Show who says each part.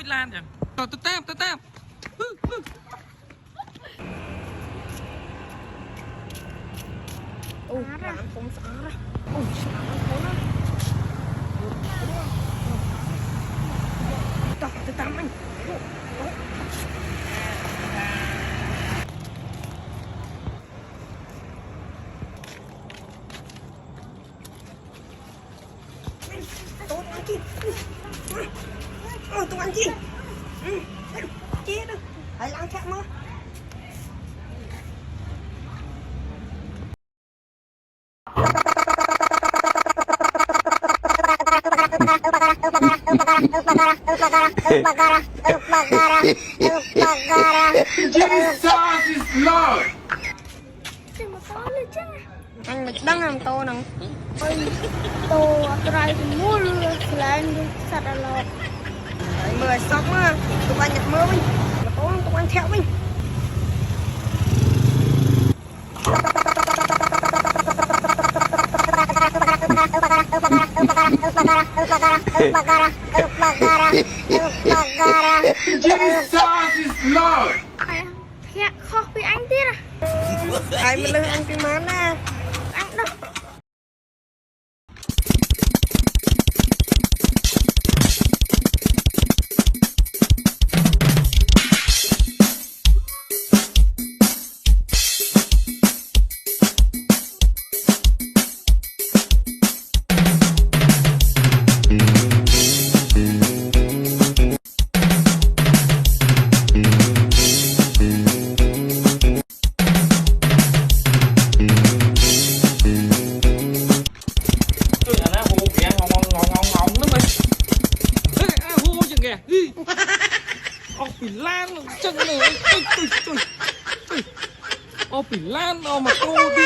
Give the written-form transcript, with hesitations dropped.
Speaker 1: lan chẳng tôi tép
Speaker 2: ôi làm không sợ đó ôi sợ nó đó tôi tắm anh tụi anh chi chia đâu hãy làm chạm mà
Speaker 1: Jesus is Lord.
Speaker 2: anh mịch đăng làm tô nè tô trai mua luôn lên sạch là lọt mười sóc mà tụi anh nhập mơ mình tụi anh theo mình
Speaker 1: Jesus is Lord.
Speaker 2: Thiệt khó với anh tiết à ai mà lưng anh cái món nè anh đâu
Speaker 1: Bị lan chân này bị lan mà cô đi